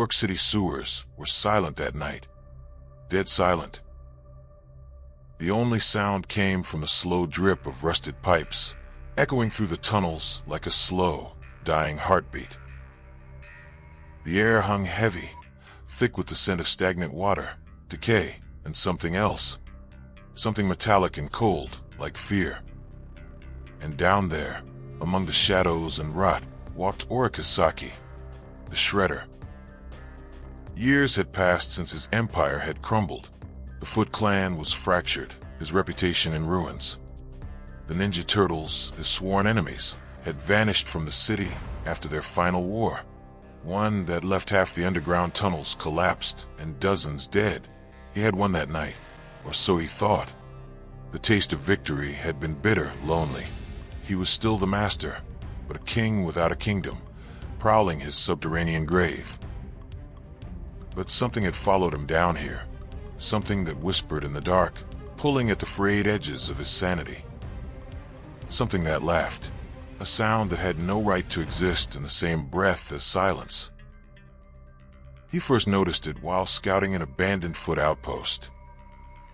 York City sewers were silent that night. Dead silent. The only sound came from the slow drip of rusted pipes, echoing through the tunnels like a slow, dying heartbeat. The air hung heavy, thick with the scent of stagnant water, decay, and something else. Something metallic and cold, like fear. And down there, among the shadows and rot, walked Oroku Saki, the Shredder. Years had passed since his empire had crumbled. The Foot Clan was fractured, his reputation in ruins. The Ninja Turtles, his sworn enemies, had vanished from the city after their final war. One that left half the underground tunnels collapsed and dozens dead. He had won that night, or so he thought. The taste of victory had been bitter, lonely. He was still the master, but a king without a kingdom, prowling his subterranean grave. But something had followed him down here. Something that whispered in the dark, pulling at the frayed edges of his sanity. Something that laughed, a sound that had no right to exist in the same breath as silence. He first noticed it while scouting an abandoned foot outpost.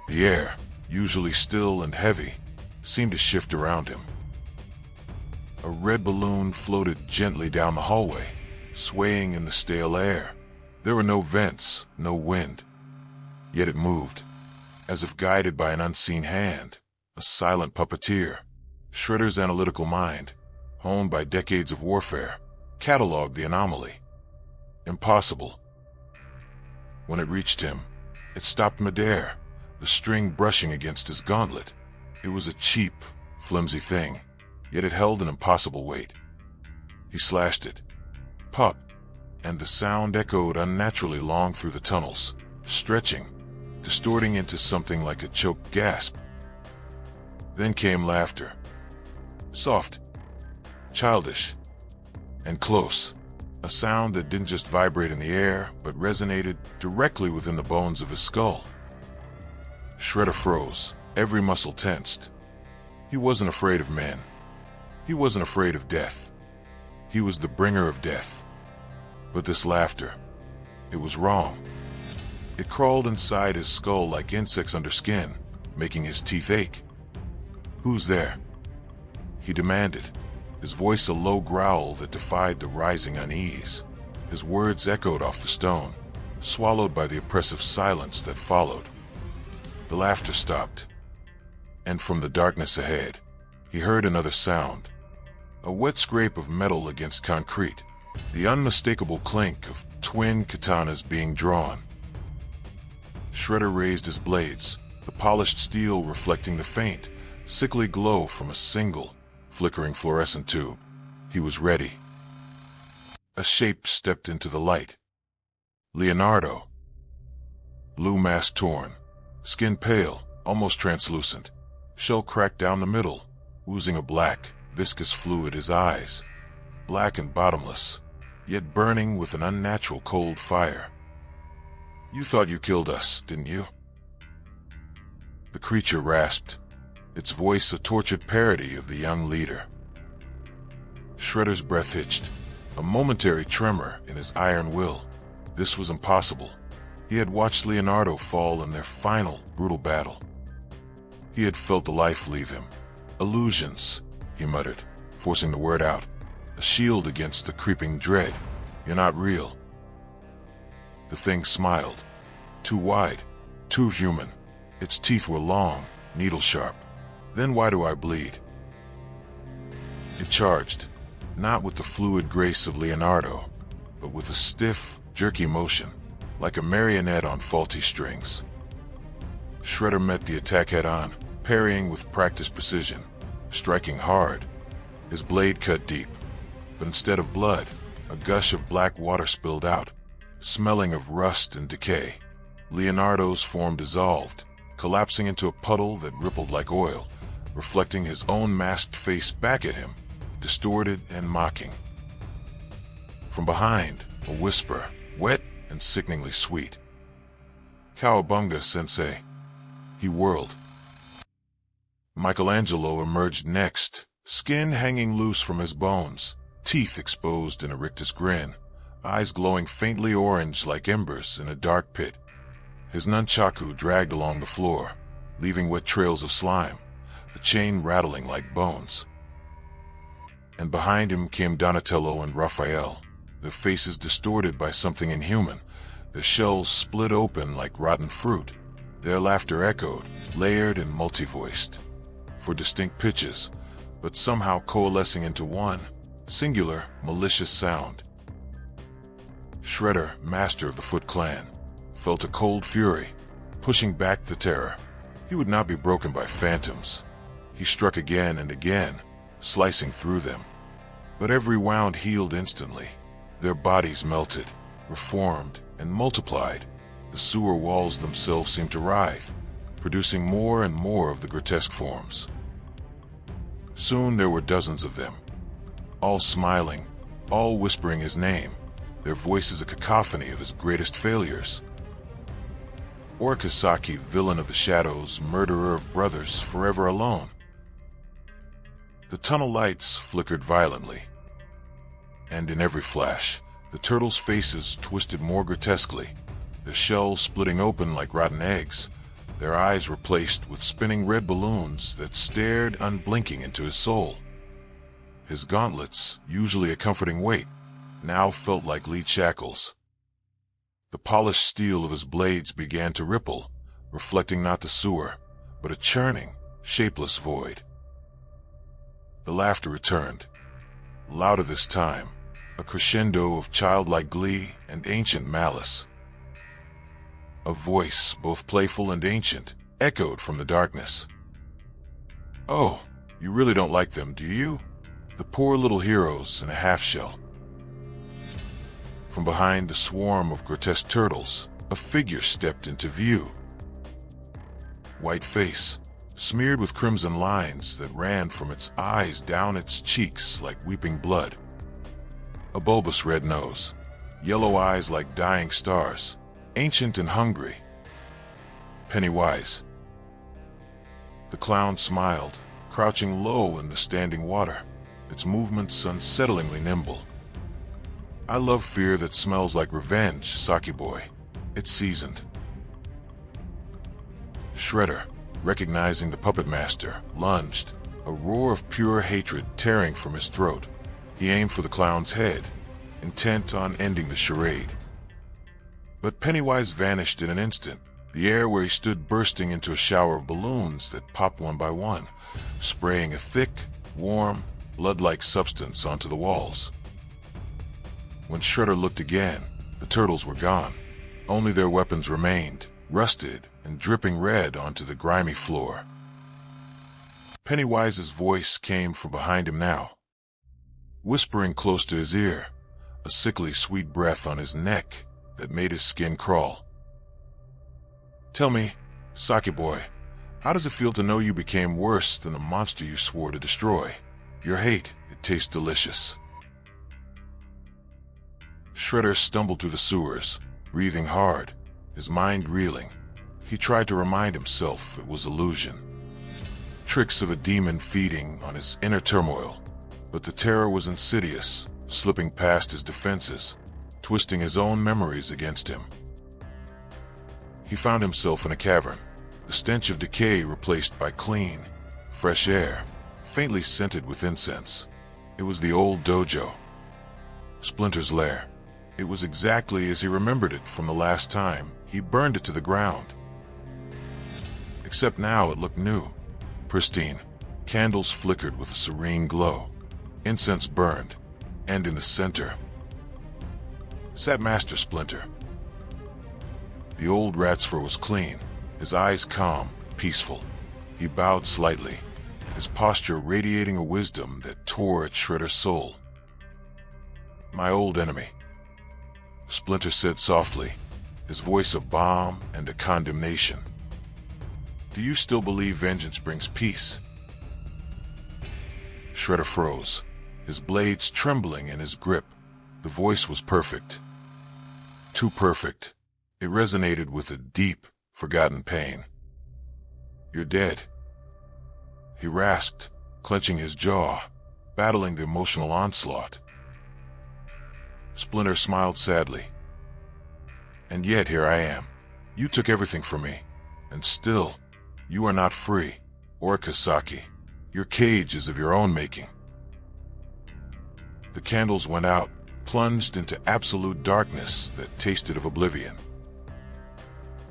The air, usually still and heavy, seemed to shift around him. A red balloon floated gently down the hallway, swaying in the stale air. There were no vents, no wind. Yet it moved, as if guided by an unseen hand, a silent puppeteer. Shredder's analytical mind, honed by decades of warfare, cataloged the anomaly. Impossible. When it reached him, it stopped midair, the string brushing against his gauntlet. It was a cheap, flimsy thing, yet it held an impossible weight. He slashed it. Pop! And the sound echoed unnaturally long through the tunnels, stretching, distorting into something like a choked gasp. Then came laughter. Soft, childish, and close. A sound that didn't just vibrate in the air, but resonated directly within the bones of his skull. Shredder froze, every muscle tensed. He wasn't afraid of men. He wasn't afraid of death. He was the bringer of death. But this laughter, it was wrong. It crawled inside his skull like insects under skin, making his teeth ache. "Who's there?" he demanded, his voice a low growl that defied the rising unease. His words echoed off the stone, swallowed by the oppressive silence that followed. The laughter stopped, and from the darkness ahead, he heard another sound, a wet scrape of metal against concrete, the unmistakable clink of twin katanas being drawn. Shredder raised his blades, the polished steel reflecting the faint, sickly glow from a single, flickering fluorescent tube. He was ready. A shape stepped into the light. Leonardo. Blue mask torn, skin pale, almost translucent, shell cracked down the middle, oozing a black, viscous fluid. His eyes, black and bottomless, yet burning with an unnatural cold fire. "You thought you killed us, didn't you?" The creature rasped, its voice a tortured parody of the young leader. Shredder's breath hitched, a momentary tremor in his iron will. This was impossible. He had watched Leonardo fall in their final, brutal battle. He had felt the life leave him. "Illusions," he muttered, forcing the word out, a shield against the creeping dread. "You're not real." The thing smiled. Too wide, too human. Its teeth were long, needle-sharp. "Then why do I bleed?" It charged, not with the fluid grace of Leonardo, but with a stiff, jerky motion, like a marionette on faulty strings. Shredder met the attack head-on, parrying with practiced precision, striking hard. His blade cut deep, but instead of blood, a gush of black water spilled out, smelling of rust and decay. Leonardo's form dissolved, collapsing into a puddle that rippled like oil, reflecting his own masked face back at him, distorted and mocking. From behind, a whisper, wet and sickeningly sweet. "Cowabunga, Sensei." He whirled. Michelangelo emerged next, skin hanging loose from his bones, teeth exposed in a rictus grin, eyes glowing faintly orange like embers in a dark pit. His nunchaku dragged along the floor, leaving wet trails of slime, the chain rattling like bones. And behind him came Donatello and Raphael, their faces distorted by something inhuman, their shells split open like rotten fruit. Their laughter echoed, layered and multi-voiced, for distinct pitches, but somehow coalescing into one, singular, malicious sound. Shredder, master of the Foot Clan, felt a cold fury, pushing back the terror. He would not be broken by phantoms. He struck again and again, slicing through them. But every wound healed instantly. Their bodies melted, reformed, and multiplied. The sewer walls themselves seemed to writhe, producing more and more of the grotesque forms. Soon there were dozens of them, all smiling, all whispering his name, their voices a cacophony of his greatest failures. Oroku Saki, villain of the shadows, murderer of brothers, forever alone. The tunnel lights flickered violently, and in every flash, the turtles' faces twisted more grotesquely, their shells splitting open like rotten eggs, their eyes replaced with spinning red balloons that stared unblinking into his soul. His gauntlets, usually a comforting weight, now felt like lead shackles. The polished steel of his blades began to ripple, reflecting not the sewer, but a churning, shapeless void. The laughter returned, louder this time, a crescendo of childlike glee and ancient malice. A voice, both playful and ancient, echoed from the darkness. "Oh, you really don't like them, do you? The poor little heroes in a half-shell." From behind the swarm of grotesque turtles, a figure stepped into view. White face, smeared with crimson lines that ran from its eyes down its cheeks like weeping blood. A bulbous red nose, yellow eyes like dying stars, ancient and hungry. Pennywise. The clown smiled, crouching low in the standing water, its movements unsettlingly nimble. "I love fear that smells like revenge, Saki boy. It's seasoned." Shredder, recognizing the puppet master, lunged, a roar of pure hatred tearing from his throat. He aimed for the clown's head, intent on ending the charade. But Pennywise vanished in an instant, the air where he stood bursting into a shower of balloons that popped one by one, spraying a thick, warm, blood-like substance onto the walls. When Shredder looked again, the turtles were gone. Only their weapons remained, rusted and dripping red onto the grimy floor. Pennywise's voice came from behind him now, whispering close to his ear, a sickly sweet breath on his neck that made his skin crawl. "Tell me, Saki boy, how does it feel to know you became worse than the monster you swore to destroy? Your hate, it tastes delicious." Shredder stumbled through the sewers, breathing hard, his mind reeling. He tried to remind himself it was illusion. Tricks of a demon feeding on his inner turmoil. But the terror was insidious, slipping past his defenses, twisting his own memories against him. He found himself in a cavern, the stench of decay replaced by clean, fresh air, faintly scented with incense. It was the old dojo, Splinter's lair. It was exactly as he remembered it from the last time he burned it to the ground. Except now it looked new, pristine. Candles flickered with a serene glow. Incense burned, and in the center sat Master Splinter. The old rat's fur was clean, his eyes calm, peaceful. He bowed slightly, his posture radiating a wisdom that tore at Shredder's soul. "My old enemy," Splinter said softly, his voice a balm and a condemnation. "Do you still believe vengeance brings peace?" Shredder froze, his blades trembling in his grip. The voice was perfect. Too perfect. It resonated with a deep, forgotten pain. "You're dead," he rasped, clenching his jaw, battling the emotional onslaught. Splinter smiled sadly. And yet here I am. You took everything from me, and still, you are not free. Oroku Saki, your cage is of your own making. The candles went out, plunged into absolute darkness that tasted of oblivion.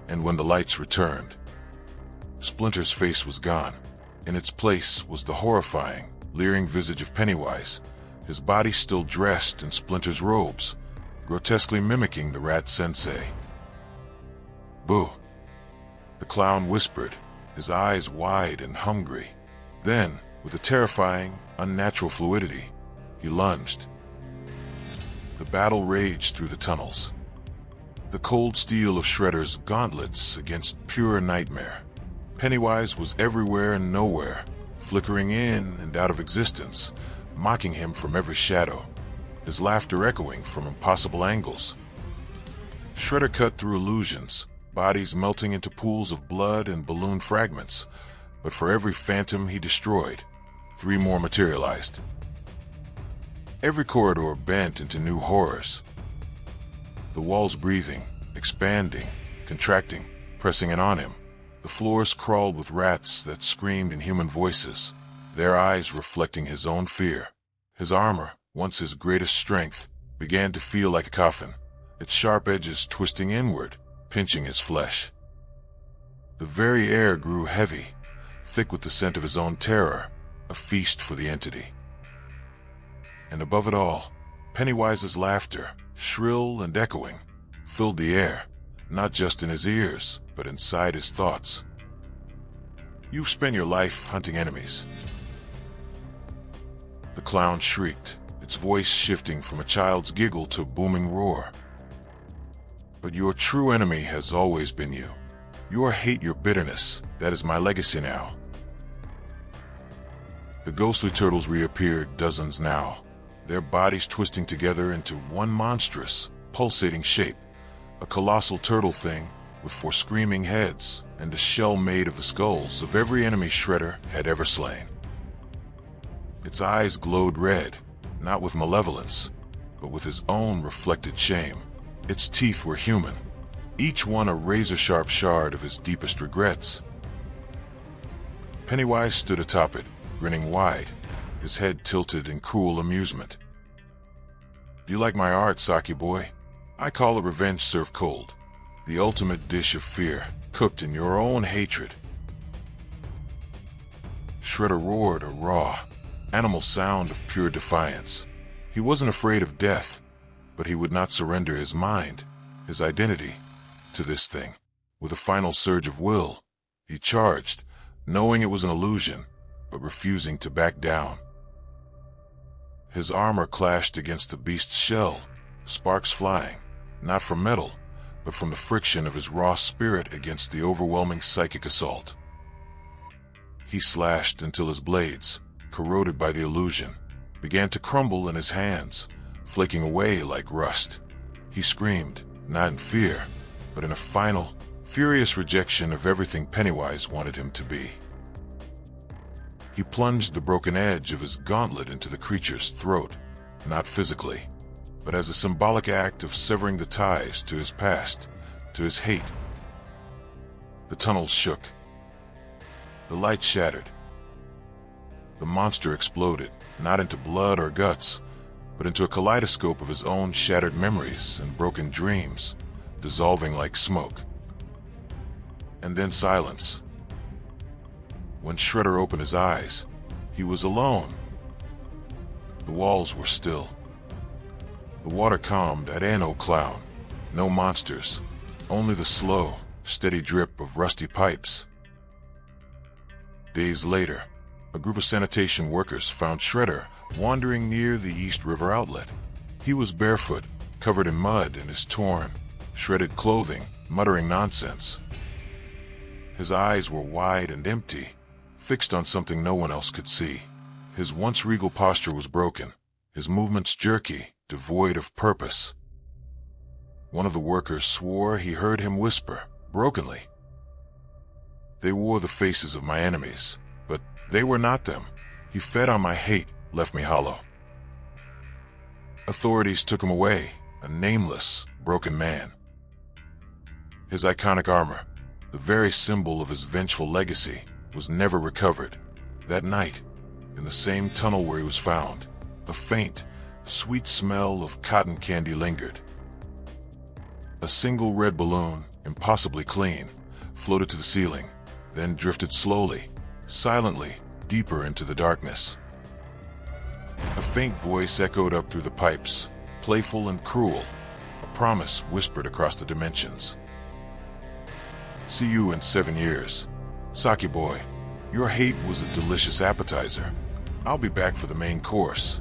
And when the lights returned, Splinter's face was gone. In its place was the horrifying, leering visage of Pennywise, his body still dressed in Splinter's robes, grotesquely mimicking the rat sensei. Boo! The clown whispered, his eyes wide and hungry. Then, with a terrifying, unnatural fluidity, he lunged. The battle raged through the tunnels. The cold steel of SHREDDER'S gauntlets against pure nightmare. Pennywise was everywhere and nowhere, flickering in and out of existence, mocking him from every shadow, his laughter echoing from impossible angles. Shredder cut through illusions, bodies melting into pools of blood and balloon fragments, but for every phantom he destroyed, 3 more materialized. Every corridor bent into new horrors. The walls breathing, expanding, contracting, pressing in on him. The floors crawled with rats that screamed in human voices, their eyes reflecting his own fear. His armor, once his greatest strength, began to feel like a coffin, its sharp edges twisting inward, pinching his flesh. The very air grew heavy, thick with the scent of his own terror, a feast for the entity. And above it all, Pennywise's laughter, shrill and echoing, filled the air, not just in his ears, but inside his thoughts. You've spent your life hunting enemies. The clown shrieked, its voice shifting from a child's giggle to a booming roar. But your true enemy has always been you. Your hate, your bitterness, that is my legacy now. The ghostly turtles reappeared, dozens now, their bodies twisting together into one monstrous, pulsating shape, a colossal turtle thing with 4 screaming heads and a shell made of the skulls of every enemy Shredder had ever slain. Its eyes glowed red, not with malevolence, but with his own reflected shame. Its teeth were human, each one a razor-sharp shard of his deepest regrets. Pennywise stood atop it, grinning wide, his head tilted in cruel amusement. Do you like my art, Saki boy? I call it revenge served cold. The ultimate dish of fear, cooked in your own hatred. Shredder roared a raw, animal sound of pure defiance. He wasn't afraid of death, but he would not surrender his mind, his identity, to this thing. With a final surge of will, he charged, knowing it was an illusion, but refusing to back down. His armor clashed against the beast's shell, sparks flying, not from metal, but from the friction of his raw spirit against the overwhelming psychic assault. He slashed until his blades, corroded by the illusion, began to crumble in his hands, flaking away like rust. He screamed, not in fear, but in a final, furious rejection of everything Pennywise wanted him to be. He plunged the broken edge of his gauntlet into the creature's throat, not physically, but as a symbolic act of severing the ties to his past, to his hate. The tunnels shook. The light shattered. The monster exploded, not into blood or guts, but into a kaleidoscope of his own shattered memories and broken dreams, dissolving like smoke. And then silence. When Shredder opened his eyes, he was alone. The walls were still. The water calmed at no clown, no monsters, only the slow, steady drip of rusty pipes. Days later, a group of sanitation workers found Shredder wandering near the East River outlet. He was barefoot, covered in mud in his torn, shredded clothing, muttering nonsense. His eyes were wide and empty, fixed on something no one else could see. His once regal posture was broken, his movements jerky, devoid of purpose. One of the workers swore he heard him whisper, brokenly. They wore the faces of my enemies, but they were not them. He fed on my hate, left me hollow. Authorities took him away, a nameless, broken man. His iconic armor, the very symbol of his vengeful legacy, was never recovered. That night, in the same tunnel where he was found, a faint, sweet smell of cotton candy lingered. A single red balloon, impossibly clean, floated to the ceiling, then drifted slowly, silently, deeper into the darkness. A faint voice echoed up through the pipes, playful and cruel, a promise whispered across the dimensions. See you in 7 years. Saki boy, your hate was a delicious appetizer. I'll be back for the main course.